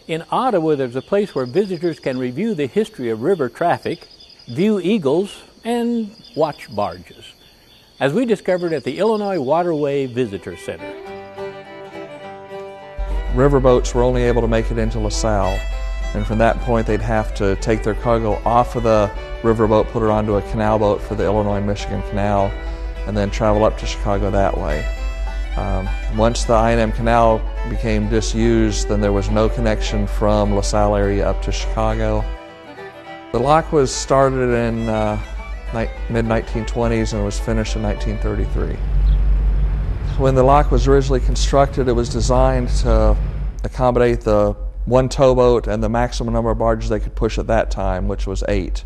In Ottawa, there's a place where visitors can review the history of river traffic, view eagles, and watch barges, as we discovered at the Illinois Waterway Visitor Center. Riverboats were only able to make it into LaSalle, and from that point they'd have to take their cargo off of the riverboat, put it onto a canal boat for the Illinois-Michigan Canal, and then travel up to Chicago that way. Once the I&M Canal became disused, then there was no connection from LaSalle area up to Chicago. The lock was started in mid-1920s and was finished in 1933. When the lock was originally constructed, it was designed to accommodate the one towboat and the maximum number of barges they could push at that time, which was 8.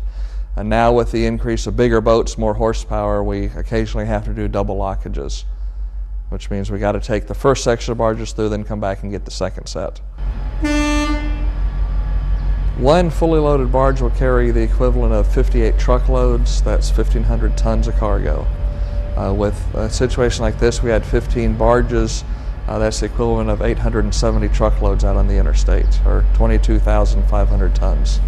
And now with the increase of bigger boats, more horsepower, we occasionally have to do double lockages, which means we got to take the first section of barges through, then come back and get the second set. One fully loaded barge will carry the equivalent of 58 truckloads. That's 1,500 tons of cargo. With a situation like this, we had 15 barges. That's the equivalent of 870 truckloads out on the interstate, or 22,500 tons.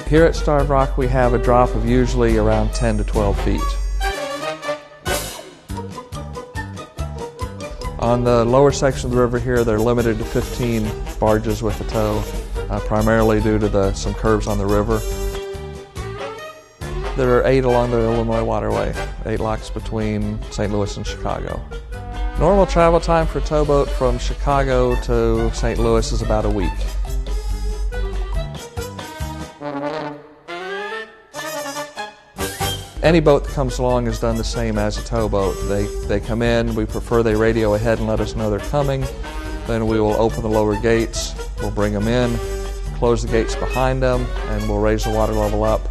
Here at Starved Rock, we have a drop of usually around 10 to 12 feet. On the lower section of the river here, they're limited to 15 barges with a tow, primarily due to some curves on the river. There are 8 along the Illinois Waterway, 8 locks between St. Louis and Chicago. Normal travel time for a towboat from Chicago to St. Louis is about a week. Any boat that comes along is done the same as a towboat. They come in, we prefer they radio ahead and let us know they're coming. Then we will open the lower gates, we'll bring them in, close the gates behind them, and we'll raise the water level up.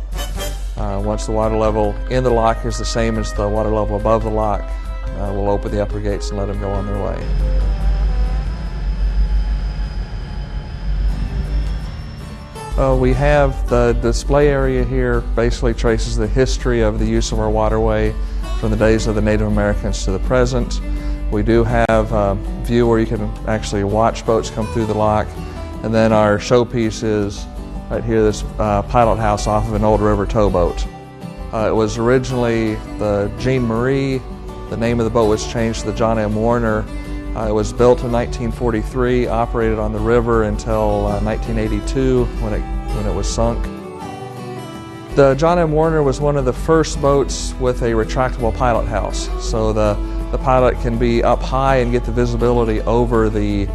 Once the water level in the lock is the same as the water level above the lock, we'll open the upper gates and let them go on their way. We have the display area here, basically traces the history of the use of our waterway from the days of the Native Americans to the present. We do have a view where you can actually watch boats come through the lock, and then our showpiece is right here, this pilot house off of an old river towboat. It was originally the Jean Marie. The name of the boat was changed to the John M. Warner. It was built in 1943, operated on the river until 1982 when it was sunk. The John M. Warner was one of the first boats with a retractable pilot house. So the pilot can be up high and get the visibility over the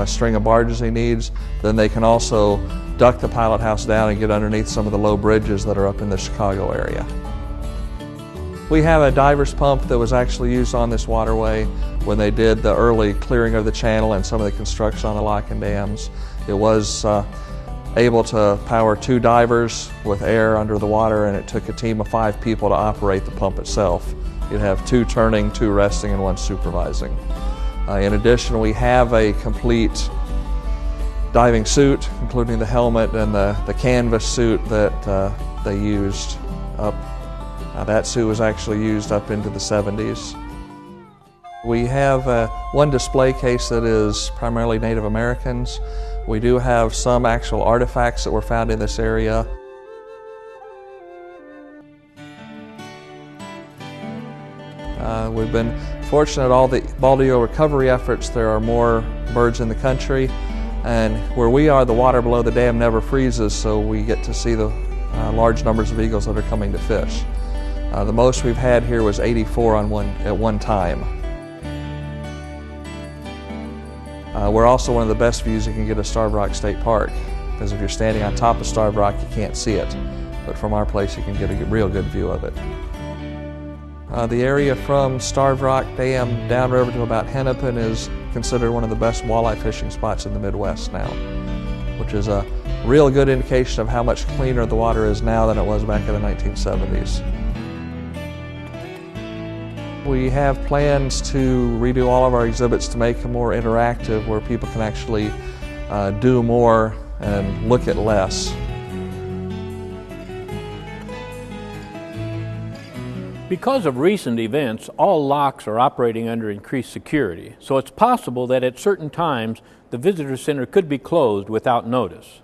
string of barges he needs. Then they can also duck the pilot house down and get underneath some of the low bridges that are up in the Chicago area. We have a diver's pump that was actually used on this waterway when they did the early clearing of the channel and some of the construction on the lock and dams. It was able to power 2 divers with air under the water, and it took a team of 5 people to operate the pump itself. You'd have 2 turning, 2 resting, and 1 supervising. In addition, we have a complete diving suit, including the helmet and the canvas suit that they used up. That suit was actually used up into the 70s. We have one display case that is primarily Native Americans. We do have some actual artifacts that were found in this area. We've been fortunate at all the baldeo recovery efforts. There are more birds in the country, and where we are, the water below the dam never freezes, so we get to see the large numbers of eagles that are coming to fish. The most we've had here was 84 at one time. We're also one of the best views you can get of Starved Rock State Park, because if you're standing on top of Starved Rock, you can't see it. But from our place, you can get a real good view of it. The area from Starved Rock Dam downriver to about Hennepin is considered one of the best walleye fishing spots in the Midwest now, which is a real good indication of how much cleaner the water is now than it was back in the 1970s. We have plans to redo all of our exhibits to make them more interactive, where people can actually do more and look at less. Because of recent events, all locks are operating under increased security, so it's possible that at certain times the visitor center could be closed without notice.